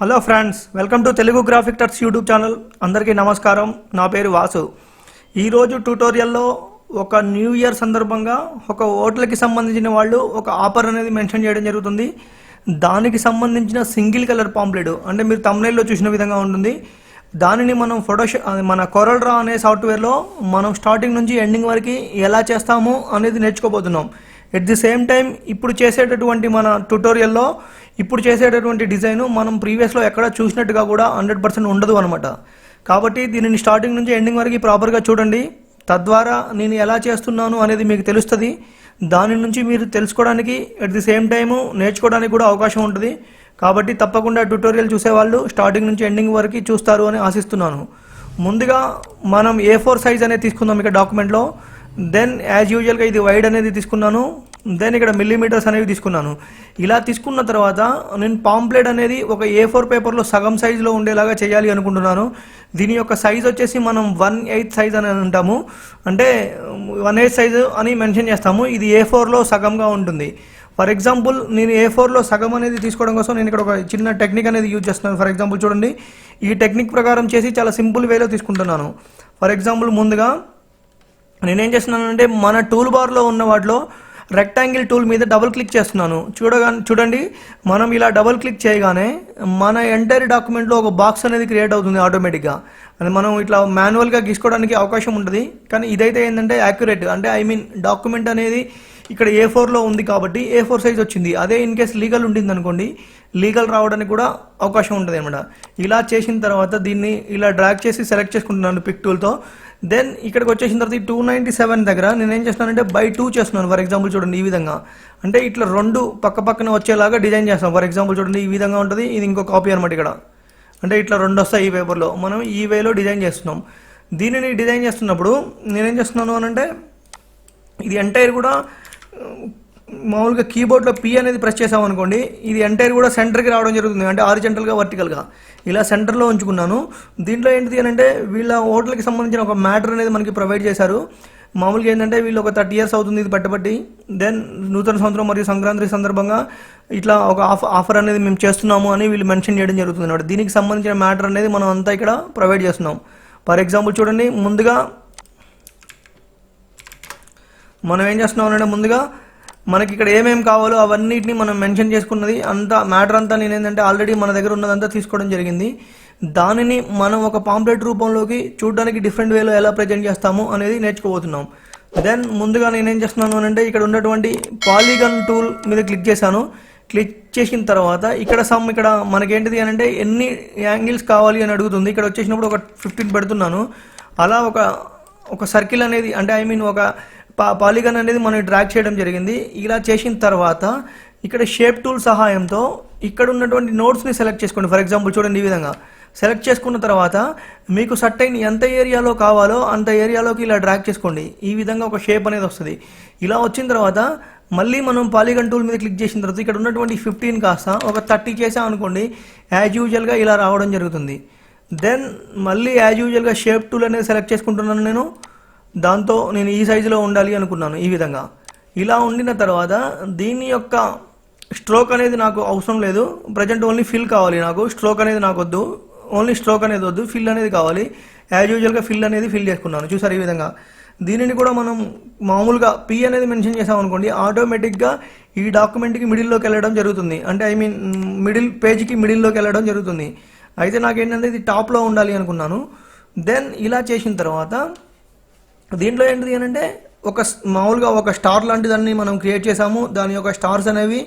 Hello friends, welcome to Telugu graphic టర్స్ YouTube channel. అందరికీ నమస్కారం. నా పేరు వాసు. ఈరోజు ట్యూటోరియల్లో ఒక న్యూ ఇయర్ సందర్భంగా ఒక హోటల్కి సంబంధించిన వాళ్ళు ఒక ఆఫర్ అనేది మెన్షన్ చేయడం జరుగుతుంది. దానికి సంబంధించిన సింగిల్ కలర్ పాంప్లెట్ అంటే మీరు థంబ్నెయిల్లో చూసిన విధంగా ఉంటుంది. దానిని మనం మన కొరల్ డ్రా అనే సాఫ్ట్వేర్లో మనం స్టార్టింగ్ నుంచి ఎండింగ్ వరకు ఎలా చేస్తాము అనేది నేర్చుకోబోతున్నాం. ఎట్ ది సేమ్ టైం ఇప్పుడు చేసేటటువంటి మన ట్యూటోరియల్లో ఇప్పుడు చేసేటటువంటి డిజైను మనం ప్రీవియస్లో ఎక్కడ చూసినట్టుగా కూడా 100% ఉండదు అనమాట. కాబట్టి దీనిని స్టార్టింగ్ నుంచి ఎండింగ్ వరకు ప్రాపర్గా చూడండి. తద్వారా నేను ఎలా చేస్తున్నాను అనేది మీకు తెలుస్తుంది. దాని నుంచి మీరు తెలుసుకోవడానికి ఎట్ ది సేమ్ టైము నేర్చుకోవడానికి కూడా అవకాశం ఉంటుంది. కాబట్టి తప్పకుండా ట్యూటోరియల్ చూసేవాళ్ళు స్టార్టింగ్ నుంచి ఎండింగ్ వరకు చూస్తారు అని ఆశిస్తున్నాను. ముందుగా మనం A4 సైజ్ అనేది తీసుకుందాం ఇక్కడ డాక్యుమెంట్లో. దెన్ యాజ్ యూజువల్గా ఇది వైడ్ అనేది తీసుకున్నాను. దెన్ ఇక్కడ మిల్లీమీటర్స్ అనేవి తీసుకున్నాను. ఇలా తీసుకున్న తర్వాత నేను పాంప్లెట్ అనేది ఒక A4 పేపర్లో సగం సైజులో ఉండేలాగా చేయాలి అనుకుంటున్నాను. దీని యొక్క సైజ్ వచ్చేసి మనం 1/8 సైజ్ అని అంటాము. అంటే 1/8 సైజు అని మెన్షన్ చేస్తాము. ఇది A4లో సగంగా ఉంటుంది. ఫర్ ఎగ్జాంపుల్ నేను A4లో సగం అనేది తీసుకోవడం కోసం నేను ఇక్కడ ఒక చిన్న టెక్నిక్ అనేది యూజ్ చేస్తున్నాను. ఫర్ ఎగ్జాంపుల్ చూడండి, ఈ టెక్నిక్ ప్రకారం చేసి చాలా సింపుల్ వేలో తీసుకుంటున్నాను. ఫర్ ఎగ్జాంపుల్ ముందుగా నేనేం చేస్తున్నానంటే మన టూల్ బార్లో ఉన్న వాటిలో రెక్టాంగిల్ టూల్ మీద డబుల్ క్లిక్ చేస్తున్నాను. చూడండి, మనం ఇలా డబుల్ క్లిక్ చేయగానే మన ఎంటైర్ డాక్యుమెంట్లో ఒక బాక్స్ అనేది క్రియేట్ అవుతుంది ఆటోమేటిక్గా. అది మనం ఇట్లా మాన్యువల్గా గీసుకోవడానికి అవకాశం ఉంటుంది. కానీ ఇదైతే ఏంటంటే యాక్యురేట్, అంటే డాక్యుమెంట్ అనేది ఇక్కడ A4లో ఉంది కాబట్టి A4 సైజ్ వచ్చింది. అదే ఇన్ కేస్ లీగల్ ఉంటుంది అనుకోండి, లీగల్ రావడానికి కూడా అవకాశం ఉంటుంది అనమాట. ఇలా చేసిన తర్వాత దీన్ని ఇలా డ్రాగ్ చేసి సెలెక్ట్ చేసుకుంటున్నాను పిక్ టూల్తో. దెన్ ఇక్కడికి వచ్చేసిన తర్వాత 297 దగ్గర నేను ఏం చేస్తున్నానంటే by 2 చేస్తున్నాను. ఫర్ ఎగ్జాంపుల్ చూడండి, ఈ విధంగా అంటే ఇట్లా రెండు పక్క పక్కన వచ్చేలాగా డిజైన్ చేస్తాం. ఫర్ ఎగ్జాంపుల్ చూడండి, ఈ విధంగా ఉంటుంది. ఇది ఇంకో కాపీ అనమాట. ఇక్కడ అంటే ఇట్లా రెండు వస్తాయి ఈ పేపర్లో. మనం ఈ వేలో డిజైన్ చేస్తున్నాం. దీనిని డిజైన్ చేస్తున్నప్పుడు నేనేం చేస్తున్నాను అనంటే ఇది ఎంటైర్ కూడా మామూలుగా కీబోర్డ్లో P అనేది ప్రెస్ చేసామనుకోండి, ఇది ఎంటైర్ కూడా సెంటర్కి రావడం జరుగుతుంది. అంటే హారిజంటల్గా వర్టికల్గా ఇలా సెంటర్లో ఉంచుకున్నాను. దీంట్లో ఏంటిది అని అంటే వీళ్ళ హోటల్కి సంబంధించిన ఒక మ్యాటర్ అనేది మనకి ప్రొవైడ్ చేశారు. మామూలుగా ఏంటంటే వీళ్ళు ఒక 30 years అవుతుంది ఇది పట్టబట్టి. దెన్ నూతన సంవత్సరం మరియు సంక్రాంతి సందర్భంగా ఇట్లా ఒక ఆఫర్ అనేది మేము చేస్తున్నాము అని వీళ్ళు మెన్షన్ చేయడం జరుగుతుంది అన్నమాట. దీనికి సంబంధించిన మ్యాటర్ అనేది మనం అంతా ఇక్కడ ప్రొవైడ్ చేస్తున్నాం. ఫర్ ఎగ్జాంపుల్ చూడండి, ముందుగా మనం ఏం చేస్తున్నాం అంటే ముందుగా మనకి ఇక్కడ ఏమేమి కావాలో అవన్నిటిని మనం మెన్షన్ చేసుకున్నది అంతా మ్యాటర్ అంతా నేను ఏంటంటే ఆల్రెడీ మన దగ్గర ఉన్నదంతా తీసుకోవడం జరిగింది. దానిని మనం ఒక పాంప్లెట్ రూపంలోకి చూడడానికి డిఫరెంట్ వేలో ఎలా ప్రజెంట్ చేస్తాము అనేది నేర్చుకోబోతున్నాం. దెన్ ముందుగా నేనేం చేస్తున్నాను అంటే ఇక్కడ ఉన్నటువంటి పాలిగన్ టూల్ మీద క్లిక్ చేశాను. క్లిక్ చేసిన తర్వాత ఇక్కడ మనకేంటిది అని అంటే ఎన్ని యాంగిల్స్ కావాలి అని అడుగుతుంది. ఇక్కడ వచ్చేసినప్పుడు ఒక 15 పెడుతున్నాను. అలా ఒక సర్కిల్ అనేది అంటే ఒక పాలిగన్ అనేది మనం డ్రాగ్ చేయడం జరిగింది. ఇలా చేసిన తర్వాత ఇక్కడ షేప్ టూల్ సహాయంతో ఇక్కడ ఉన్నటువంటి నోట్స్ని సెలెక్ట్ చేసుకోండి. ఫర్ ఎగ్జాంపుల్ చూడండి, ఈ విధంగా సెలెక్ట్ చేసుకున్న తర్వాత మీకు సర్టైన్ ఎంత ఏరియాలో కావాలో అంత ఏరియాలోకి ఇలా డ్రాగ్ చేసుకోండి. ఈ విధంగా ఒక షేప్ అనేది వస్తుంది. ఇలా వచ్చిన తర్వాత మళ్ళీ మనం పాలిగన్ టూల్ మీద క్లిక్ చేసిన తర్వాత ఇక్కడ ఉన్నటువంటి 15 కాస్త ఒక 30 చేసాం అనుకోండి, యాజ్ యూజువల్గా ఇలా రావడం జరుగుతుంది. దెన్ మళ్ళీ యాజ్ యూజువల్గా షేప్ టూల్ అనేది సెలెక్ట్ చేసుకుంటున్నాను నేను. దాంతో నేను ఈ సైజులో ఉండాలి అనుకున్నాను. ఈ విధంగా ఇలా ఉండిన తర్వాత దీని యొక్క స్ట్రోక్ అనేది నాకు అవసరం లేదు. ప్రజెంట్ ఓన్లీ ఫిల్ కావాలి నాకు. స్ట్రోక్ అనేది నాకు వద్దు, ఓన్లీ స్ట్రోక్ అనేది వద్దు, ఫిల్ అనేది కావాలి. యాజ్ యూజువల్గా ఫిల్ అనేది ఫిల్ చేసుకున్నాను. చూసారు ఈ విధంగా. దీనిని కూడా మనం మామూలుగా P అనేది మెన్షన్ చేసామనుకోండి, ఆటోమేటిక్గా ఈ డాక్యుమెంట్కి మిడిల్లోకి వెళ్ళడం జరుగుతుంది. అంటే మిడిల్ పేజ్కి మిడిల్లోకి వెళ్ళడం జరుగుతుంది. అయితే నాకేంటంటే ఇది టాప్లో ఉండాలి అనుకున్నాను. దెన్ ఇలా చేసిన తర్వాత దీంట్లో ఏంటిది అని అంటే మామూలుగా ఒక స్టార్ లాంటి దాన్ని మనం క్రియేట్ చేసాము. దాని యొక్క స్టార్స్ అనేవి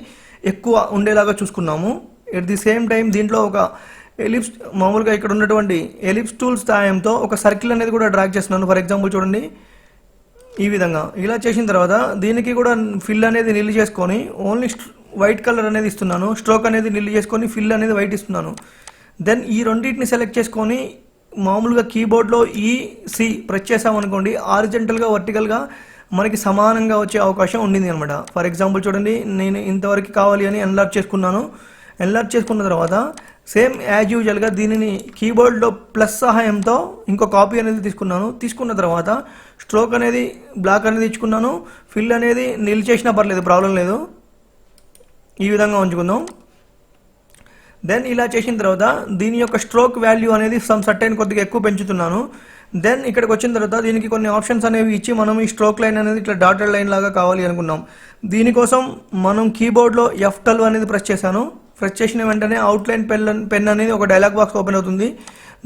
ఎక్కువ ఉండేలాగా చూసుకున్నాము. ఎట్ ది సేమ్ టైం దీంట్లో ఒక ఎలిప్స్, మామూలుగా ఇక్కడ ఉన్నటువంటి ఎలిప్స్ టూల్ సహాయంతో ఒక సర్కిల్ అనేది కూడా డ్రాగ్ చేస్తున్నాను. ఫర్ ఎగ్జాంపుల్ చూడండి, ఈ విధంగా ఇలా చేసిన తర్వాత దీనికి కూడా ఫిల్ అనేది నిల్ చేసుకొని ఓన్లీ వైట్ కలర్ అనేది ఇస్తున్నాను. స్ట్రోక్ అనేది నిల్ చేసుకొని ఫిల్ అనేది వైట్ ఇస్తున్నాను. దెన్ ఈ రెండింటిని సెలెక్ట్ చేసుకొని మామూలుగా కీబోర్డ్లో EC ప్రెస్ చేసామనుకోండి, హారిజంటల్గా వర్టికల్గా మనకి సమానంగా వచ్చే అవకాశం ఉండింది అనమాట. ఫర్ ఎగ్జాంపుల్ చూడండి, నేను ఇంతవరకు కావాలి అని ఎన్లార్జ్ చేసుకున్నాను. ఎన్లార్జ్ చేసుకున్న తర్వాత సేమ్ యాజ్ యూజువల్గా దీనిని కీబోర్డ్లో ప్లస్ సహాయంతో ఇంకో కాపీ అనేది తీసుకున్న తర్వాత స్ట్రోక్ అనేది బ్లాక్ అనేది ఇచ్చుకున్నాను. ఫిల్ అనేది నిల్ చేసినా పర్లేదు, ప్రాబ్లం లేదు. ఈ విధంగా ఉంచుకుందాం. దెన్ ఇలా చేసిన తర్వాత దీని యొక్క స్ట్రోక్ వాల్యూ అనేది సమ్ సర్టెన్ కొద్దిగా ఎక్కువ పెంచుతున్నాను. దెన్ ఇక్కడికి వచ్చిన తర్వాత దీనికి కొన్ని ఆప్షన్స్ అనేవి ఇచ్చి మనం ఈ స్ట్రోక్ లైన్ అనేది ఇట్లా డాటెడ్ లైన్ లాగా కావాలి అనుకున్నాం. దీనికోసం మనం కీబోర్డ్లో F12 అనేది ప్రెస్ చేశాను. ప్రెస్ చేసిన వెంటనే అవుట్లైన్ పెన్ అనేది ఒక డైలాగ్ బాక్స్ ఓపెన్ అవుతుంది.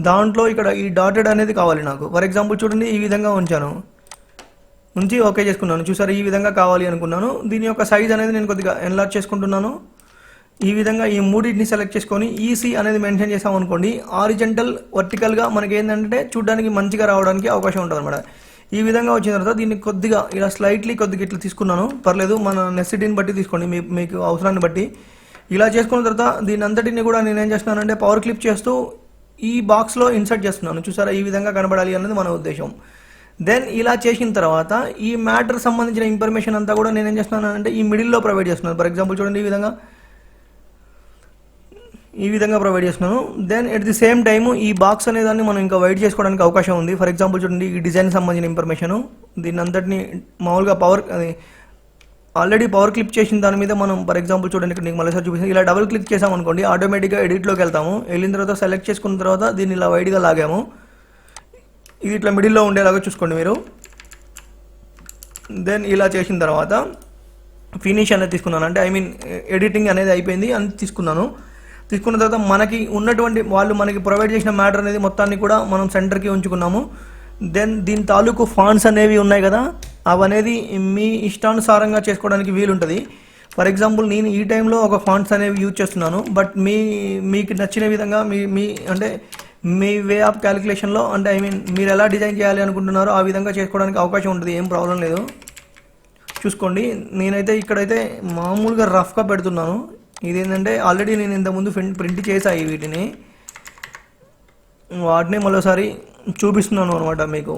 దాంట్లో ఇక్కడ ఈ డాటెడ్ అనేది కావాలి నాకు. ఫర్ ఎగ్జాంపుల్ చూడండి, ఈ విధంగా ఉంచి ఓకే చేసుకున్నాను. చూసారు, ఈ విధంగా కావాలి అనుకున్నాను. దీని యొక్క సైజ్ అనేది నేను కొద్దిగా ఎన్లార్జ్ చేసుకుంటున్నాను. ఈ విధంగా ఈ మూడింటిని సెలెక్ట్ చేసుకొని ఈసీ అనేది మెన్షన్ చేసాం అనుకోండి, హారిజంటల్ వర్టికల్గా మనకి ఏంటంటే చూడడానికి మంచిగా రావడానికి అవకాశం ఉంటుంది అనమాట. ఈ విధంగా వచ్చిన తర్వాత దీన్ని కొద్దిగా ఇలా స్లైట్లీ కొద్దిగా ఇట్లా తీసుకున్నాను, పర్లేదు, మన నెసిటీని బట్టి తీసుకోండి, మీకు అవసరాన్ని బట్టి. ఇలా చేసుకున్న తర్వాత దీని అంతటిని కూడా నేను ఏం చేస్తున్నానంటే పవర్ క్లిప్ చేస్తూ ఈ బాక్స్లో ఇన్సర్ట్ చేస్తున్నాను. చూసారా, ఈ విధంగా కనబడాలి అన్నది మన ఉద్దేశం. దెన్ ఇలా చేసిన తర్వాత ఈ మ్యాటర్ సంబంధించిన ఇన్ఫర్మేషన్ అంతా కూడా నేను ఏం చేస్తున్నానంటే ఈ మిడిల్లో ప్రొవైడ్ చేస్తున్నాను. ఫర్ ఎగ్జాంపుల్ చూడండి, ఈ విధంగా ప్రొవైడ్ చేస్తున్నాను. Then at the same time ఈ బాక్స్ అనే దాన్ని మనం ఇంకా వైడ్ చేసుకోవడానికి అవకాశం ఉంది. ఫర్ ఎగ్జాంపుల్ చూడండి, ఈ డిజైన్ సంబంధించిన ఇన్ఫర్మేషను దీన్ని అంతటిని మామూలుగా ఆల్రెడీ పవర్ క్లిక్ చేసిన దాని మీద మనం ఫర్ ఎగ్జాంపుల్ చూడండి, ఇక్కడ నీకు మళ్ళీ చూపిస్తాను. ఇలా డబుల్ క్లిక్ చేసామనుకోండి, ఆటోమేటిక్గా ఎడిట్లోకి వెళ్తాము. వెళ్ళిన తర్వాత సెలెక్ట్ చేసుకున్న తర్వాత దీన్ని ఇలా వైడ్గా లాగాము. ఇది ఇట్లా మిడిల్లో ఉండేలాగా చూసుకోండి మీరు. దెన్ ఇలా చేసిన తర్వాత ఫినిష్ అనేది తీసుకున్నాను, అంటే ఎడిటింగ్ అనేది అయిపోయింది అని తీసుకున్నాను. తీసుకున్న తర్వాత మనకి ఉన్నటువంటి వాళ్ళు మనకి ప్రొవైడ్ చేసిన మ్యాటర్ అనేది మొత్తాన్ని కూడా మనం సెంటర్కి ఉంచుకున్నాము. దెన్ దీని తాలూకు ఫాంట్స్ అనేవి ఉన్నాయి కదా, అవనేది మీ ఇష్టానుసారంగా చేసుకోవడానికి వీలుంటుంది. ఫర్ ఎగ్జాంపుల్ నేను ఈ టైంలో ఒక ఫాంట్స్ అనేవి యూజ్ చేస్తున్నాను, బట్ మీకు నచ్చిన విధంగా అంటే మీ వే ఆఫ్ క్యాలిక్యులేషన్లో, అంటే మీరు ఎలా డిజైన్ చేయాలి అనుకుంటున్నారో ఆ విధంగా చేసుకోవడానికి అవకాశం ఉంటుంది, ఏం ప్రాబ్లం లేదు. చూసుకోండి, నేనైతే ఇక్కడైతే మామూలుగా రఫ్గా పెడుతున్నాను. ఇదేంటంటే ఆల్రెడీ నేను ఇంతకుముందు ప్రింట్ చేశాను వాటిని మరోసారి చూపిస్తున్నాను అనమాట మీకు.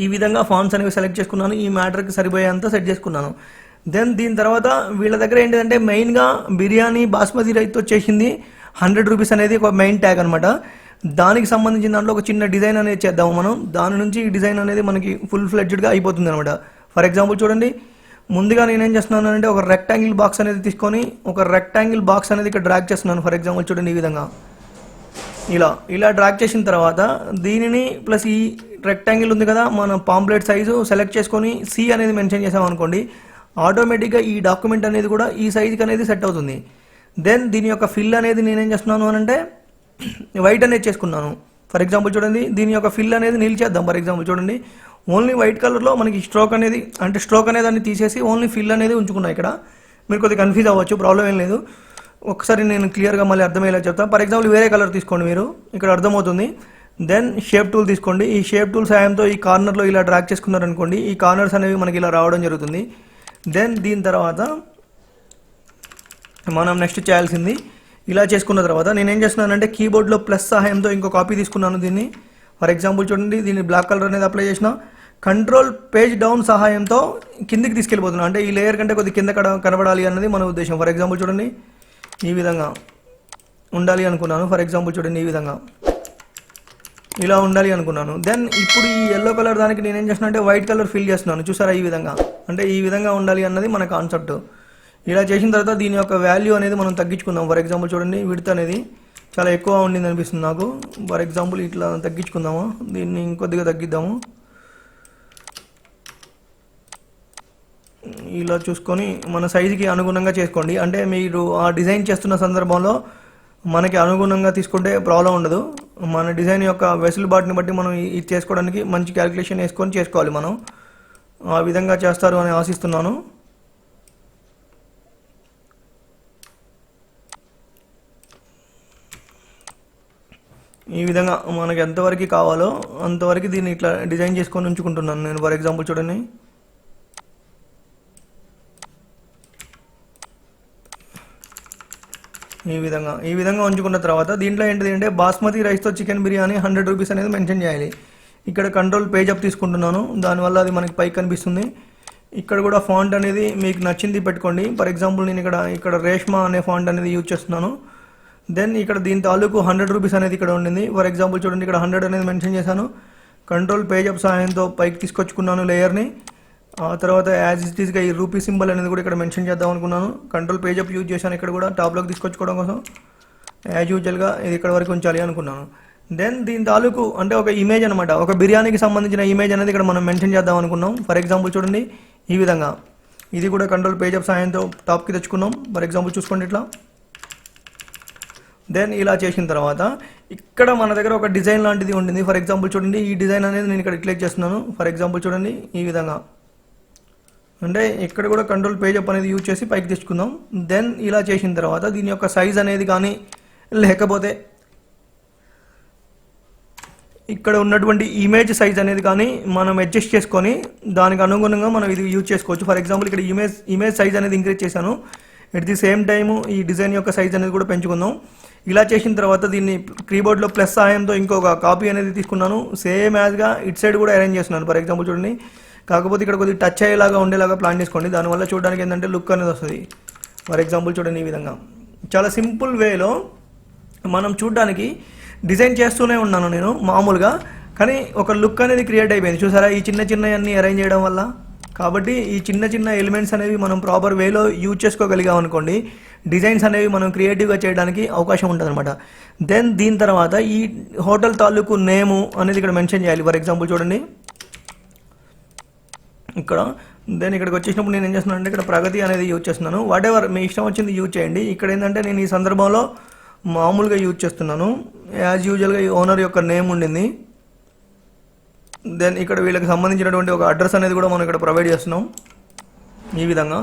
ఈ విధంగా ఫాంట్స్ అనేవి సెలెక్ట్ చేసుకున్నాను, ఈ మ్యాటర్కి సరిపోయేంత సెట్ చేసుకున్నాను. దెన్ దీని తర్వాత వీళ్ళ దగ్గర ఏంటంటే మెయిన్గా బిర్యానీ బాస్మతి రైస్తో చేసింది 100 రూపీస్ అనేది ఒక మెయిన్ ట్యాగ్ అనమాట. దానికి సంబంధించిన దాంట్లో ఒక చిన్న డిజైన్ అనేది చేద్దాము మనం. దాని నుంచి ఈ డిజైన్ అనేది మనకి ఫుల్ ఫ్లెడ్జ్డ్గా అయిపోతుంది అనమాట. ఫర్ ఎగ్జాంపుల్ చూడండి, ముందుగా నేనేం చేస్తున్నాను అంటే ఒక రెక్టాంగిల్ బాక్స్ అనేది తీసుకొని ఒక రెక్టాంగిల్ బాక్స్ అనేది ఇక్కడ డ్రాగ్ చేస్తున్నాను. ఫర్ ఎగ్జాంపుల్ చూడండి, ఈ విధంగా ఇలా డ్రాగ్ చేసిన తర్వాత దీనిని ప్లస్ ఈ రెక్టాంగిల్ ఉంది కదా, మన పాంప్లెట్ సైజు సెలెక్ట్ చేసుకొని సి అనేది మెన్షన్ చేసామనుకోండి, ఆటోమేటిక్గా ఈ డాక్యుమెంట్ అనేది కూడా ఈ సైజుకి అనేది సెట్ అవుతుంది. దెన్ దీని యొక్క ఫిల్ అనేది నేనేం చేస్తున్నాను అంటే వైట్ అనేది చేసుకున్నాను. ఫర్ ఎగ్జాంపుల్ చూడండి, దీని యొక్క ఫిల్ అనేది నిలిచేద్దాం. ఫర్ ఎగ్జాంపుల్ చూడండి, ఓన్లీ వైట్ కలర్లో మనకి స్ట్రోక్ అనేది దాన్ని తీసేసి ఓన్లీ ఫిల్ అనేది ఉంచుకున్నాను. ఇక్కడ మీరు కొద్దిగా కన్ఫ్యూజ్ అవ్వచ్చు, ప్రాబ్లం ఏం లేదు. ఒకసారి నేను క్లియర్గా మళ్ళీ అర్థమయ్యేలా చెప్తాను. ఫర్ ఎగ్జాంపుల్ వేరే కలర్ తీసుకోండి, మీరు ఇక్కడ అర్థమవుతుంది. దెన్ షేప్ టూల్ తీసుకోండి. ఈ షేప్ టూల్ సాయంతో ఈ కార్నర్లో ఇలా డ్రాగ్ చేసుకున్నారనుకోండి, ఈ కార్నర్స్ అనేవి మనకి ఇలా రావడం జరుగుతుంది. దెన్ దీని తర్వాత మనం నెక్స్ట్ చేయాల్సింది, ఇలా చేసుకున్న తర్వాత నేనేం చేస్తున్నానంటే కీబోర్డ్లో ప్లస్ సహాయంతో ఇంకో కాపీ తీసుకున్నాను దీన్ని. ఫర్ ఎగ్జాంపుల్ చూడండి, దీన్ని బ్లాక్ కలర్ అనేది అప్లై చేసిన కంట్రోల్ పేజ్ డౌన్ సహాయంతో కిందికి తీసుకెళ్ళిపోతున్నాను. అంటే ఈ లేయర్ కంటే కొద్ది కింద కనబడాలి అన్నది మన ఉద్దేశం. ఫర్ ఎగ్జాంపుల్ చూడండి, ఈ విధంగా ఉండాలి అనుకున్నాను. ఫర్ ఎగ్జాంపుల్ చూడండి, ఈ విధంగా ఇలా ఉండాలి అనుకున్నాను. దెన్ ఇప్పుడు ఈ ఎల్లో కలర్ దానికి నేనేం చేస్తున్నా అంటే వైట్ కలర్ ఫిల్ చేస్తున్నాను. చూసారా, ఈ విధంగా, అంటే ఈ విధంగా ఉండాలి అన్నది మన కాన్సెప్ట్. ఇలా చేసిన తర్వాత దీని యొక్క వాల్యూ అనేది మనం తగ్గించుకుందాం. ఫర్ ఎగ్జాంపుల్ చూడండి, విడ్త్ అనేది చాలా ఎక్కువ ఉండింది అనిపిస్తుంది నాకు. ఫర్ ఎగ్జాంపుల్ ఇట్లా తగ్గించుకుందాము, దీన్ని ఇంకొద్దిగా తగ్గిద్దాము. ఇలా చూసుకొని మన సైజుకి అనుగుణంగా చేసుకోండి. అంటే మీరు ఆ డిజైన్ చేస్తున్న సందర్భంలో మనకి అనుగుణంగా తీసుకుంటే ప్రాబ్లం ఉండదు. మన డిజైన్ యొక్క వెసులుబాటుని బట్టి మనం ఇది చేసుకోవడానికి మంచి క్యాలిక్యులేషన్ వేసుకొని చేసుకోవాలి. మనం ఆ విధంగా చేస్తారు అని ఆశిస్తున్నాను. ఈ విధంగా మనకి ఎంతవరకు కావాలో అంతవరకు దీన్ని ఇట్లా డిజైన్ చేసుకొని ఉంచుకుంటున్నాను నేను. ఫర్ ఎగ్జాంపుల్ చూడండి, ఈ విధంగా ఉంచుకున్న తర్వాత దీంట్లో ఏంటిది అంటే బాస్మతి రైస్తో చికెన్ బిర్యానీ 100 రూపీస్ అనేది మెన్షన్ చేయాలి. ఇక్కడ కంట్రోల్ పేజ్ అప్ తీసుకుంటున్నాను, దానివల్ల అది మనకి పైకి కనిపిస్తుంది. ఇక్కడ కూడా ఫాంట్ అనేది మీకు నచ్చింది పెట్టుకోండి. ఫర్ ఎగ్జాంపుల్ నేను ఇక్కడ రేష్మా అనే ఫాంట్ అనేది యూజ్ చేస్తున్నాను. దెన్ ఇక్కడ దీని తాలూకు 100 రూపీస్ అనేది ఇక్కడ ఉండింది. ఫర్ ఎగ్జాంపుల్ చూడండి, ఇక్కడ 100 అనేది మెన్షన్ చేశాను. కంట్రోల్ పేజ్ అప్ సహాయంతో పైకి తీసుకొచ్చుకున్నాను లేయర్ని. ఆ తర్వాత యాజ్ ఇట్ ఈస్గా ఈ రూపీ సింబల్ అనేది కూడా ఇక్కడ మెన్షన్ చేద్దాం అనుకున్నాను. కంట్రోల్ పేజ్ అప్ యూజ్ చేశాను ఇక్కడ కూడా టాప్లోకి తీసుకొచ్చుకోవడం కోసం. యాజ్ యూజువల్గా ఇది ఇక్కడ వరకు ఉంచాలి అనుకున్నాను. దెన్ దీని తాలూకు అంటే ఒక ఇమేజ్ అనమాట, ఒక బిర్యానీకి సంబంధించిన ఇమేజ్ అనేది ఇక్కడ మనం మెన్షన్ చేద్దాం అనుకున్నాం. ఫర్ ఎగ్జాంపుల్ చూడండి ఈ విధంగా, ఇది కూడా కంట్రోల్ పేజ్ అప్ సాయంతో టాప్కి తెచ్చుకున్నాం. ఫర్ ఎగ్జాంపుల్ చూసుకోండి ఇట్లా. దెన్ ఇలా చేసిన తర్వాత ఇక్కడ మన దగ్గర ఒక డిజైన్ లాంటిది ఉంటుంది. ఫర్ ఎగ్జాంపుల్ చూడండి ఈ డిజైన్ అనేది నేను ఇక్కడ క్లిక్ చేస్తున్నాను. ఫర్ ఎగ్జాంపుల్ చూడండి ఈ విధంగా, అంటే ఇక్కడ కూడా కంట్రోల్ పేజ్ అప్ అనేది యూజ్ చేసి పైకి తెచ్చుకుందాం. దెన్ ఇలా చేసిన తర్వాత దీని యొక్క సైజ్ అనేది కానీ లేకపోతే ఇక్కడ ఉన్నటువంటి ఇమేజ్ సైజ్ అనేది కానీ మనం అడ్జస్ట్ చేసుకొని దానికి అనుగుణంగా మనం ఇది యూజ్ చేసుకోవచ్చు. ఫర్ ఎగ్జాంపుల్ ఇక్కడ ఇమేజ్ సైజ్ అనేది ఇంక్రీజ్ చేశాను. ఎట్ ది సేమ్ టైము ఈ డిజైన్ యొక్క సైజ్ అనేది కూడా పెంచుకుందాం. ఇలా చేసిన తర్వాత దీన్ని కీబోర్డ్లో ప్లస్ సహాయంతో ఇంకొక కాపీ అనేది తీసుకున్నాను. సేమ్ యాజ్గా ఇట్ సైడ్ కూడా అరేంజ్ చేస్తున్నాను. ఫర్ ఎగ్జాంపుల్ చూడండి, కాకపోతే ఇక్కడ కొద్దిగా టచ్ అయ్యేలాగా ఉండేలాగా ప్లాన్ చేసుకోండి. దానివల్ల చూడడానికి ఏంటంటే లుక్ అనేది వస్తుంది. ఫర్ ఎగ్జాంపుల్ చూడండి ఈ విధంగా చాలా సింపుల్ వేలో మనం చూడడానికి డిజైన్ చేస్తూనే ఉన్నాను నేను మామూలుగా, కానీ ఒక లుక్ అనేది క్రియేట్ అయిపోయింది. చూసారా ఈ చిన్న చిన్నవన్నీ అరేంజ్ చేయడం వల్ల. కాబట్టి ఈ చిన్న చిన్న ఎలిమెంట్స్ అనేవి మనం ప్రాపర్ వేలో యూజ్ చేసుకోగలిగాం అనుకోండి, డిజైన్స్ అనేవి మనం క్రియేటివ్గా చేయడానికి అవకాశం ఉంటుంది అనమాట. దెన్ దీని తర్వాత ఈ హోటల్ తాలూకు నేము అనేది ఇక్కడ మెన్షన్ చేయాలి. ఫర్ ఎగ్జాంపుల్ చూడండి ఇక్కడ. దెన్ ఇక్కడికి వచ్చేసినప్పుడు నేను ఏం చేస్తున్నాను అంటే ఇక్కడ ప్రగతి అనేది యూజ్ చేస్తున్నాను. వాట్ ఎవర్ మీ ఇష్టం వచ్చింది యూజ్ చేయండి. ఇక్కడ ఏంటంటే నేను ఈ సందర్భంలో మామూలుగా యూజ్ చేస్తున్నాను. యాజ్ యూజువల్గా ఈ ఓనర్ యొక్క నేమ్ ఉండింది. దెన్ ఇక్కడ వీళ్ళకి సంబంధించినటువంటి ఒక అడ్రస్ అనేది కూడా మనం ఇక్కడ ప్రొవైడ్ చేస్తున్నాం. ఈ విధంగా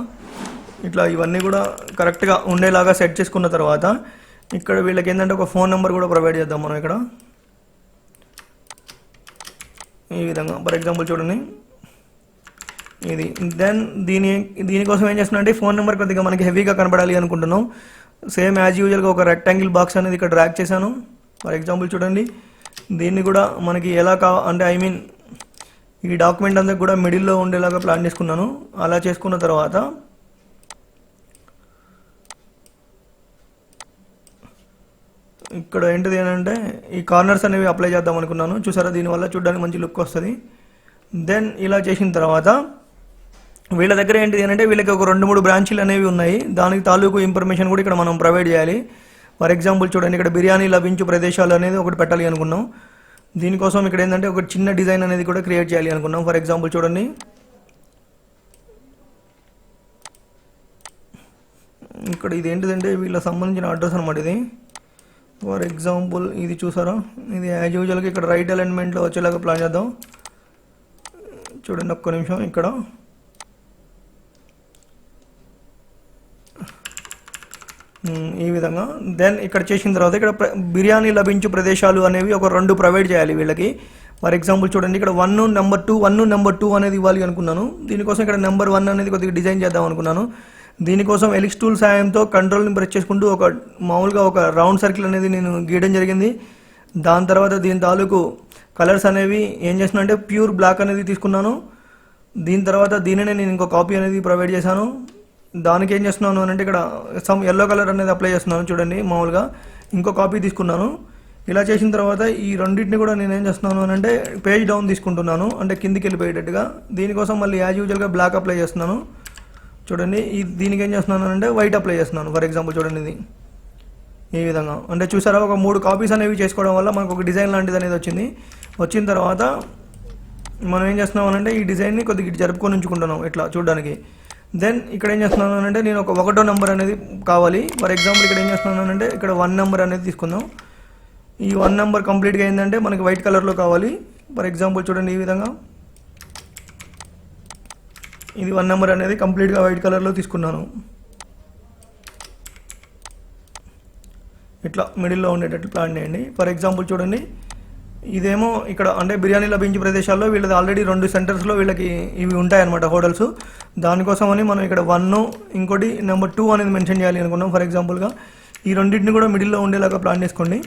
ఇట్లా ఇవన్నీ కూడా కరెక్ట్గా ఉండేలాగా సెట్ చేసుకున్న తర్వాత ఇక్కడ వీళ్ళకి ఏంటంటే ఒక ఫోన్ నెంబర్ కూడా ప్రొవైడ్ చేద్దాం మనం ఇక్కడ ఈ విధంగా. ఫర్ ఎగ్జాంపుల్ చూడండి ఇది. దెన్ దీనికోసం ఏం చేస్తున్నా అంటే ఫోన్ నెంబర్ కొద్దిగా మనకి హెవీగా కనపడాలి అనుకుంటున్నాం. సేమ్ యాజ్ యూజువల్గా ఒక రెక్టాంగిల్ బాక్స్ అనేది ఇక్కడ డ్రాగ్ చేశాను. ఫర్ ఎగ్జాంపుల్ చూడండి దీన్ని కూడా మనకి ఎలా అంటే ఈ డాక్యుమెంట్ అంతా కూడా మిడిల్లో ఉండేలాగా ప్లాన్ చేసుకున్నాను. అలా చేసుకున్న తర్వాత ఇక్కడ ఏంటిది ఏంటంటే ఈ కార్నర్స్ అనేవి అప్లై చేద్దాం అనుకున్నాను. చూసారా దీనివల్ల చూడడానికి మంచి లుక్ వస్తుంది. దెన్ ఇలా చేసిన తర్వాత వీళ్ళ దగ్గర ఏంటిది అంటే వీళ్ళకి ఒక 2-3 బ్రాంచీలు అనేవి ఉన్నాయి. దానికి తాలూకు ఇన్ఫర్మేషన్ కూడా ఇక్కడ మనం ప్రొవైడ్ చేయాలి. ఫర్ ఎగ్జాంపుల్ చూడండి ఇక్కడ బిర్యానీ లభించు ప్రదేశాలు అనేది ఒకటి పెట్టాలి అనుకున్నాం. దీనికోసం ఇక్కడ ఏంటంటే ఒక చిన్న డిజైన్ అనేది కూడా క్రియేట్ చేయాలి అనుకున్నాం. ఫర్ ఎగ్జాంపుల్ చూడండి ఇక్కడ ఇది ఏంటిదంటే వీళ్ళకి సంబంధించిన అడ్రస్ అనమాట ఇది. ఫర్ ఎగ్జాంపుల్ ఇది చూసారా, ఇది యాజ్ యూజువల్గా ఇక్కడ రైట్ అలైన్మెంట్లో వచ్చేలాగా ప్లాన్ చేద్దాం. చూడండి ఒక్క నిమిషం ఇక్కడ. ఈ విధంగా. దెన్ ఇక్కడ చేసిన తర్వాత ఇక్కడ బిర్యానీ లభించు ప్రదేశాలు అనేవి ఒక 2 ప్రొవైడ్ చేయాలి వీళ్ళకి. ఫర్ ఎగ్జాంపుల్ చూడండి ఇక్కడ 1 నెంబర్ 2 అనేది ఇవ్వాలి అనుకున్నాను. దీనికోసం ఇక్కడ నెంబర్ 1 అనేది కొద్దిగా డిజైన్ చేద్దాం అనుకున్నాను. దీనికోసం ఎలిక్స్ టూల్ సాయంతో కంట్రోల్ని ప్రెస్ చేసుకుంటూ ఒక మామూలుగా ఒక రౌండ్ సర్కిల్ అనేది నేను గీయడం జరిగింది. దాని తర్వాత దీని తాలూకు కలర్స్ అనేవి ఏం చేస్తున్నా అంటే ప్యూర్ బ్లాక్ అనేది తీసుకున్నాను. దీని తర్వాత దీనినే నేను ఇంకో కాపీ అనేది ప్రొవైడ్ చేశాను. దానికి ఏం చేస్తున్నాను అంటే ఇక్కడ సమ్ ఎల్లో కలర్ అనేది అప్లై చేస్తున్నాను. చూడండి మామూలుగా ఇంకో కాపీ తీసుకున్నాను. ఇలా చేసిన తర్వాత ఈ రెండింటిని కూడా నేను ఏం చేస్తున్నాను అని అంటే పేజ్ డౌన్ తీసుకుంటున్నాను, అంటే కిందికి వెళ్ళిపోయేటట్టుగా. దీనికోసం మళ్ళీ యాజ్ యూజువల్గా బ్లాక్ అప్లై చేస్తున్నాను. చూడండి దీనికి ఏం చేస్తున్నాను అంటే వైట్ అప్లై చేస్తున్నాను. ఫర్ ఎగ్జాంపుల్ చూడండి ఇది ఈ విధంగా. అంటే చూసారా ఒక 3 కాపీస్ అనేవి చేసుకోవడం వల్ల మనకు ఒక డిజైన్ లాంటిది అనేది వచ్చింది. వచ్చిన తర్వాత మనం ఏం చేస్తున్నాం అంటే ఈ డిజైన్ని కొద్దిగా ఇటు జరుపుకొని ఉంచుకుంటున్నాం ఇట్లా చూడడానికి. దెన్ ఇక్కడ ఏం చేస్తున్నాను అంటే నేను ఒక 1వ నెంబర్ అనేది కావాలి. ఫర్ ఎగ్జాంపుల్ ఇక్కడ ఏం చేస్తున్నాను అంటే ఇక్కడ 1 నెంబర్ అనేది తీసుకుందాం. ఈ 1 నెంబర్ కంప్లీట్గా ఏంటంటే మనకి వైట్ కలర్లో కావాలి. ఫర్ ఎగ్జాంపుల్ చూడండి ఈ విధంగా ఇది 1 నెంబర్ అనేది కంప్లీట్గా వైట్ కలర్లో తీసుకున్నాను. ఇట్లా మిడిల్లో ఉండేటట్టు ప్లాన్ చేయండి. ఫర్ ఎగ్జాంపుల్ చూడండి ఇదేమో ఇక్కడ అంటే బిర్యానీ లభించే ప్రదేశాల్లో వీళ్ళది ఆల్రెడీ 2 సెంటర్స్లో వీళ్ళకి ఇవి ఉంటాయన్నమాట హోటల్స్. దానికోసమని మనం ఇక్కడ 1 ఇంకోటి నెంబర్ 2 అనేది మెన్షన్ చేయాలి అనుకున్నాం. ఫర్ ఎగ్జాంపుల్గా ఈ రెండింటిని కూడా మిడిల్లో ఉండేలాగా ప్లాన్ చేసుకోండి.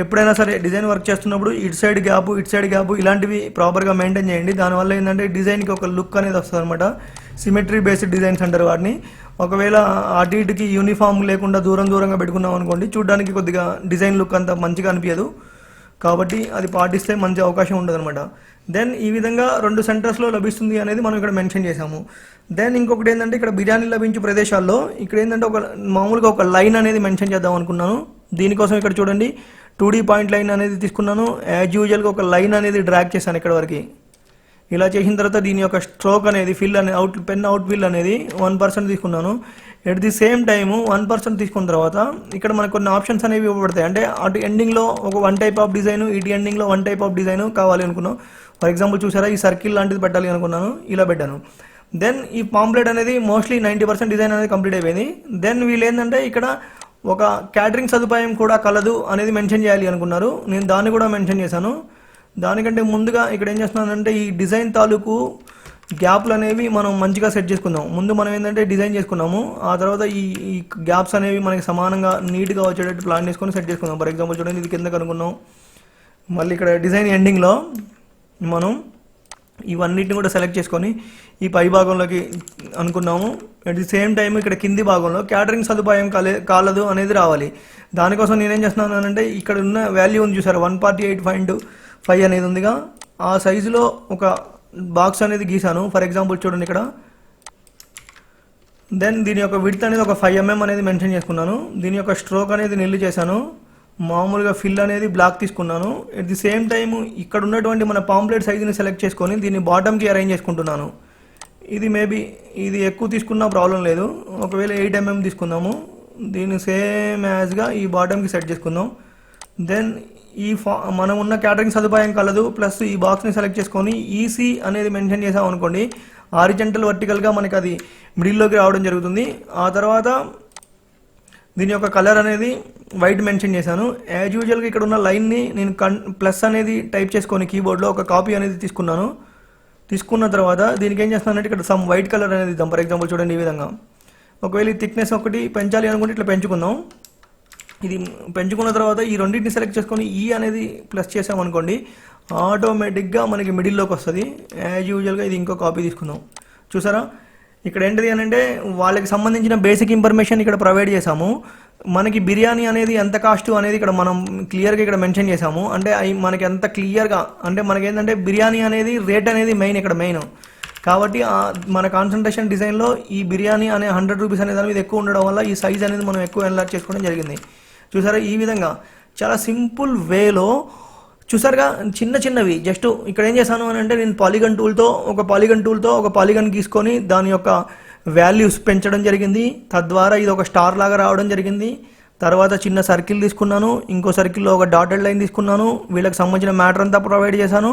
ఎప్పుడైనా సరే డిజైన్ వర్క్ చేస్తున్నప్పుడు ఇటు సైడ్ గ్యాప్ ఇలాంటివి ప్రాపర్గా మెయింటైన్ చేయండి. దానివల్ల ఏంటంటే డిజైన్కి ఒక లుక్ అనేది వస్తుంది అనమాట. సిమెట్రీ బేస్డ్ డిజైన్స్ అంటారు వాటిని. ఒకవేళ అటు ఇటుకి యూనిఫామ్ లేకుండా దూరంగా పెట్టుకున్నాం అనుకోండి, చూడడానికి కొద్దిగా డిజైన్ లుక్ అంత మంచిగా అనిపించదు. కాబట్టి అది పాటిస్తే మంచి అవకాశం ఉంటుంది అనమాట. దెన్ ఈ విధంగా 2 సెంటర్స్లో లభిస్తుంది అనేది మనం ఇక్కడ మెన్షన్ చేసాము. దెన్ ఇంకొకటి ఏంటంటే ఇక్కడ బిర్యానీ లభించే ప్రదేశాల్లో ఇక్కడ ఏంటంటే ఒక మామూలుగా ఒక లైన్ అనేది మెన్షన్ చేద్దాం అనుకున్నాను. దీనికోసం ఇక్కడ చూడండి 2D పాయింట్ లైన్ అనేది తీసుకున్నాను. యాజ్ యూజువల్గా ఒక లైన్ అనేది డ్రాగ్ చేశాను ఇక్కడ వరకు. ఇలా చేసిన తర్వాత దీని యొక్క స్ట్రోక్ అనేది ఫిల్ అనేది పెన్ అవుట్ ఫిల్ అనేది 1% తీసుకున్నాను. ఎట్ ది సేమ్ టైము 1% తీసుకున్న తర్వాత ఇక్కడ మనకు కొన్ని ఆప్షన్స్ అనేవి ఇవ్వబడతాయి. అంటే అటు ఎండింగ్లో ఒక 1 టైప్ ఆఫ్ డిజైన్, ఇటు ఎండింగ్లో 1 టైప్ ఆఫ్ డిజైన్ కావాలి అనుకున్నాం. ఫర్ ఎగ్జాంపుల్ చూసారా, ఈ సర్కిల్ లాంటిది పెట్టాలి అనుకున్నాను, ఇలా పెట్టాను. దెన్ ఈ పాంప్లెట్ అనేది మోస్ట్లీ 90% డిజైన్ అనేది కంప్లీట్ అయిపోయింది. దెన్ వీళ్ళు ఏంటంటే ఇక్కడ ఒక క్యాటరింగ్ సదుపాయం కూడా కలదు అనేది మెన్షన్ చేయాలి అనుకున్నారు. నేను దాన్ని కూడా మెన్షన్ చేశాను. దానికంటే ముందుగా ఇక్కడ ఏం చేస్తున్నానంటే ఈ డిజైన్ తాలూకు గ్యాప్లు అనేవి మనం మంచిగా సెట్ చేసుకుందాం. ముందు మనం ఏంటంటే డిజైన్ చేసుకున్నాము, ఆ తర్వాత ఈ గ్యాప్స్ అనేవి మనకి సమానంగా నీట్గా వచ్చేటట్టు ప్లాన్ చేసుకొని సెట్ చేసుకుందాం. ఫర్ ఎగ్జాంపుల్ చూడండి, ఇది కిందకు అనుకున్నాం. మళ్ళీ ఇక్కడ డిజైన్ ఎండింగ్లో మనం ఇవన్నిటిని కూడా సెలెక్ట్ చేసుకొని ఈ పై భాగంలోకి అనుకున్నాము. అట్ ది సేమ్ టైం ఇక్కడ కింది భాగంలో క్యాటరింగ్ సదుపాయం కాలదు అనేది రావాలి. దానికోసం నేనేం చేస్తున్నాను అంటే ఇక్కడ ఉన్న వాల్యూ ఉంది చూసారు, 148.5 అనేది ఉందిగా, ఆ సైజులో ఒక బాక్స్ అనేది గీసాను. ఫర్ ఎగ్జాంపుల్ చూడండి ఇక్కడ. దెన్ దీని యొక్క విడ్త్ అనేది ఒక 5 mm అనేది మెన్షన్ చేసుకున్నాను. దీని యొక్క స్ట్రోక్ అనేది నిల్లు చేశాను. మామూలుగా ఫిల్ అనేది బ్లాక్ తీసుకున్నాను. ఎట్ ది సేమ్ టైం ఇక్కడ ఉన్నటువంటి మన పాంప్లెట్ సైజుని సెలెక్ట్ చేసుకొని దీన్ని బాటమ్కి అరేంజ్ చేసుకుంటున్నాను. ఇది మేబీ ఇది ఎక్కువ తీసుకున్నా ప్రాబ్లం లేదు. ఒకవేళ 8 mm తీసుకుందాము. దీన్ని సేమ్ యాజ్గా ఈ బాటమ్కి సెట్ చేసుకుందాం. దెన్ ఈ మనం ఉన్న క్యాటరింగ్ సదుపాయం కలదు ప్లస్ ఈ బాక్స్ని సెలెక్ట్ చేసుకొని ఈసీ అనేది మెన్షన్ చేసాం అనుకోండి, హారిజంటల్ వర్టికల్గా మనకి అది మిడిల్లోకి రావడం జరుగుతుంది. ఆ తర్వాత దీని యొక్క కలర్ అనేది వైట్ మెన్షన్ చేశాను. యాజ్ యూజువల్గా ఇక్కడ ఉన్న లైన్ని నేను ప్లస్ అనేది టైప్ చేసుకొని కీబోర్డ్లో ఒక కాపీ అనేది తీసుకున్నాను. తీసుకున్న తర్వాత దీనికి ఏం చేస్తున్నానంటే ఇక్కడ సమ్ వైట్ కలర్ అనేది ఇద్దాం. ఫర్ ఎగ్జాంపుల్ చూడండి, ఈ విధంగా. ఒకవేళ ఈ థిక్నెస్ ఒకటి పెంచాలి అనుకుంటే ఇట్లా పెంచుకుందాం. ఇది పెంచుకున్న తర్వాత ఈ రెండింటిని సెలెక్ట్ చేసుకొని ఈ అనేది ప్లస్ చేసామనుకోండి, ఆటోమేటిక్గా మనకి మిడిల్లోకి వస్తుంది. యాజ్ యూజువల్గా ఇది ఇంకో కాపీ తీసుకుందాం. చూసారా, ఇక్కడ ఏంటిది అని అంటే వాళ్ళకి సంబంధించిన బేసిక్ ఇన్ఫర్మేషన్ ఇక్కడ ప్రొవైడ్ చేసాము. మనకి బిర్యానీ అనేది ఎంత కాస్ట్ అనేది ఇక్కడ మనం క్లియర్గా ఇక్కడ మెన్షన్ చేసాము. అంటే అవి మనకి ఎంత క్లియర్గా అంటే మనకి ఏంటంటే బిర్యానీ అనేది రేట్ అనేది మెయిన్ ఇక్కడ మెయిన్. కాబట్టి మన కాన్సన్ట్రేషన్ డిజైన్లో ఈ బిర్యానీ అనే 100 రూపీస్ అనే దాని మీద ఎక్కువ ఉండడం వల్ల ఈ సైజ్ అనేది మనం ఎక్కువ ఎన్లార్జ్ చేసుకోవడం జరిగింది. చూసారా, ఈ విధంగా చాలా సింపుల్ వేలో చూసారుగా, చిన్న చిన్నవి జస్ట్ ఇక్కడ ఏం చేశాను అని అంటే నేను పాలిగన్ టూల్తో ఒక పాలిగన్ గీసుకొని దాని యొక్క వాల్యూస్ పెంచడం జరిగింది. తద్వారా ఇది ఒక స్టార్ లాగా రావడం జరిగింది. తర్వాత చిన్న సర్కిల్ తీసుకున్నాను, ఇంకో సర్కిల్లో ఒక డాటెడ్ లైన్ తీసుకున్నాను. వీళ్ళకి సంబంధించిన మ్యాటర్ అంతా ప్రొవైడ్ చేశాను.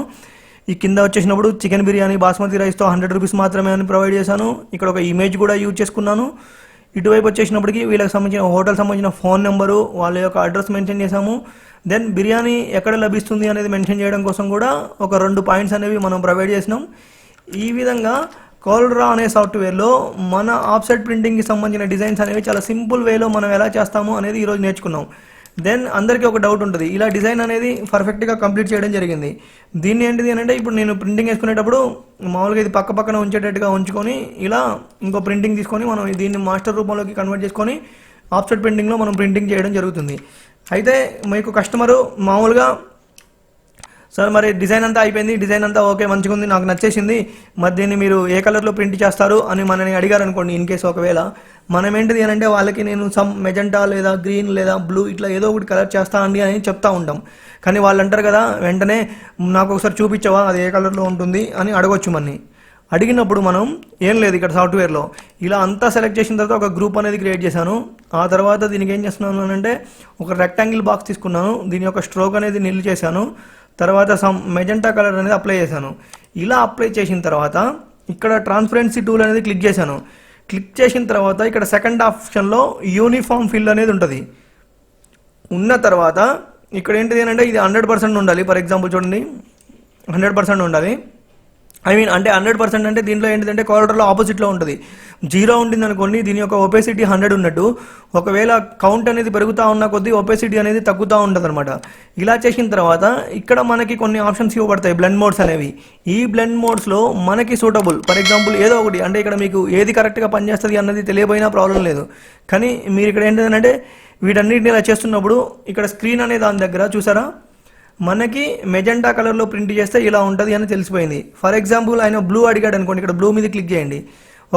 ఈ కింద వచ్చేసినప్పుడు చికెన్ బిర్యానీ బాస్మతి రైస్తో 100 రూపీస్ మాత్రమే అని ప్రొవైడ్ చేశాను. ఇక్కడ ఒక ఇమేజ్ కూడా యూజ్ చేసుకున్నాను. ఇటువైపు వచ్చేసినప్పటికీ వీళ్ళకి సంబంధించిన హోటల్ సంబంధించిన ఫోన్ నెంబరు, వాళ్ళ యొక్క అడ్రస్ మెన్షన్ చేశాము. దెన్ బిర్యానీ ఎక్కడ లభిస్తుంది అనేది మెన్షన్ చేయడం కోసం కూడా ఒక 2 పాయింట్స్ అనేవి మనం ప్రొవైడ్ చేసినాం. ఈ విధంగా కోల్డ్రా అనే సాఫ్ట్వేర్లో మన ఆఫ్సెట్ ప్రింటింగ్కి సంబంధించిన డిజైన్స్ అనేవి చాలా సింపుల్ వేలో మనం ఎలా చేస్తాము అనేది ఈరోజు నేర్చుకున్నాం. దెన్ అందరికీ ఒక డౌట్ ఉంటుంది, ఇలా డిజైన్ అనేది పర్ఫెక్ట్గా కంప్లీట్ చేయడం జరిగింది. దీన్ని ఏంటిది అని అంటే ఇప్పుడు నేను ప్రింటింగ్ వేసుకునేటప్పుడు మామూలుగా ఇది పక్కన ఉంచేటట్టుగా ఉంచుకొని ఇలా ఇంకో ప్రింటింగ్ తీసుకొని మనం దీన్ని మాస్టర్ రూపంలోకి కన్వర్ట్ చేసుకొని ఆఫ్సెట్ ప్రింటింగ్లో మనం ప్రింటింగ్ చేయడం జరుగుతుంది. అయితే మీకు కస్టమరు మామూలుగా సార్ మరి డిజైన్ అంతా అయిపోయింది, డిజైన్ అంతా ఓకే మంచిగా ఉంది, నాకు నచ్చేసింది, మరి దీన్ని మీరు ఏ కలర్లో ప్రింట్ చేస్తారు అని మనని అడిగారు అనుకోండి. ఇన్ కేసు ఒకవేళ మనం ఏంటిది అని అంటే వాళ్ళకి నేను సమ్ మెజెంటా లేదా గ్రీన్ లేదా బ్లూ ఇట్లా ఏదో ఒకటి కలర్ చేస్తా అండి అని చెప్తా ఉంటాం. కానీ వాళ్ళు అంటారు కదా వెంటనే నాకు ఒకసారి చూపించవా అది ఏ కలర్లో ఉంటుంది అని అడగొచ్చు. మనని అడిగినప్పుడు మనం ఏం లేదు, ఇక్కడ సాఫ్ట్వేర్లో ఇలా అంతా సెలెక్ట్ చేసిన తర్వాత ఒక గ్రూప్ అనేది క్రియేట్ చేశాను. ఆ తర్వాత దీనికి ఏం చేస్తున్నాను అని అంటే ఒక రెక్టాంగిల్ బాక్స్ తీసుకున్నాను, దీని యొక్క స్ట్రోక్ అనేది నిల్ చేశాను. తర్వాత సమ్ మెజెంటా కలర్ అనేది అప్లై చేశాను. ఇలా అప్లై చేసిన తర్వాత ఇక్కడ ట్రాన్స్పరెన్సీ టూల్ అనేది క్లిక్ చేశాను. క్లిక్ చేసిన తర్వాత ఇక్కడ సెకండ్ ఆప్షన్లో యూనిఫామ్ ఫిల్ అనేది ఉంటుంది. ఉన్న తర్వాత ఇక్కడ ఏంటిది అంటే ఇది 100% ఉండాలి. ఫర్ ఎగ్జాంపుల్ చూడండి, 100% ఉండాలి. అంటే 100% అంటే దీంట్లో ఏంటిదంటే కోల్డర్లో ఆపోజిట్లో ఉంటుంది. 0 ఉండింది అనుకోండి, దీని యొక్క ఒపేసిటీ 100 ఉన్నట్టు. ఒకవేళ కౌంట్ అనేది పెరుగుతూ ఉన్న కొద్దీ ఒపేసిటీ అనేది తగ్గుతూ ఉంటుంది అనమాట. ఇలా చేసిన తర్వాత ఇక్కడ మనకి కొన్ని ఆప్షన్స్ ఇవ్వబడతాయి, బ్లెండ్ మోడ్స్ అనేవి. ఈ బ్లెండ్ మోడ్స్లో మనకి సూటబుల్ ఫర్ ఎగ్జాంపుల్ ఏదో ఒకటి, అంటే ఇక్కడ మీకు ఏది కరెక్ట్గా పనిచేస్తుంది అన్నది తెలియపోయినా ప్రాబ్లం లేదు. కానీ మీరు ఇక్కడ ఏంటంటే వీటన్నిటిని ఇలా చేస్తున్నప్పుడు ఇక్కడ స్క్రీన్ అనే దాని దగ్గర చూసారా మనకి మెజెంటా కలర్లో ప్రింట్ చేస్తే ఇలా ఉంటుంది అని తెలిసిపోయింది. ఫర్ ఎగ్జాంపుల్ ఆయన బ్లూ అడిగాడు అనుకోండి, ఇక్కడ బ్లూ మీద క్లిక్ చేయండి.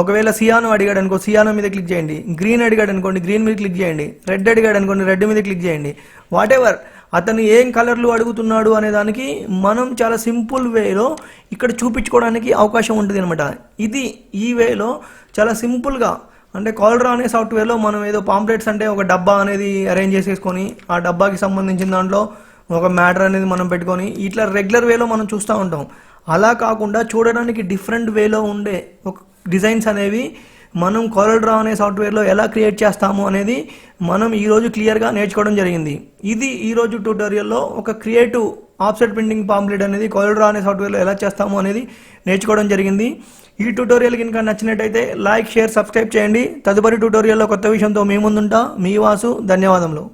ఒకవేళ సియానో అడిగాడు అనుకో సియానో మీద క్లిక్ చేయండి, గ్రీన్ అడిగాడు అనుకోండి గ్రీన్ మీద క్లిక్ చేయండి, రెడ్ అడిగాడు అనుకోండి రెడ్ మీద క్లిక్ చేయండి. వాట్ ఎవర్ అతను ఏం కలర్లు అడుగుతున్నాడు అనే దానికి మనం చాలా సింపుల్ వేలో ఇక్కడ చూపించుకోవడానికి అవకాశం ఉంటుంది అనమాట. ఇది ఈ వేలో చాలా సింపుల్గా అంటే కాలరా అనే సాఫ్ట్వేర్లో మనం ఏదో పాంప్లెట్స్ అంటే ఒక డబ్బా అనేది అరేంజ్ చేసేసుకొని ఆ డబ్బాకి సంబంధించిన దాంట్లో ఒక మ్యాటర్ అనేది మనం పెట్టుకొని ఇట్లా రెగ్యులర్ వేలో మనం చూస్తూ ఉంటాం. అలా కాకుండా చూడడానికి డిఫరెంట్ వేలో ఉండే ఒక డిజైన్స్ అనేవి మనం కాలరా అనే సాఫ్ట్వేర్లో ఎలా క్రియేట్ చేస్తాము అనేది మనం ఈరోజు క్లియర్గా నేర్చుకోవడం జరిగింది. ఇది ఈరోజు ట్యూటోరియల్లో ఒక క్రియేటివ్ ఆఫ్సెట్ ప్రింటింగ్ పాంప్లెట్ అనేది కాలరా అనే సాఫ్ట్వేర్లో ఎలా చేస్తాము అనేది నేర్చుకోవడం జరిగింది. ఈ ట్యూటోరియల్ కనుక నచ్చినట్టయితే లైక్, షేర్, సబ్స్క్రైబ్ చేయండి. తదుపరి ట్యూటోరియల్లో కొత్త విషయంతో మీ ముందుంటా. మీ వాసు. ధన్యవాదములు.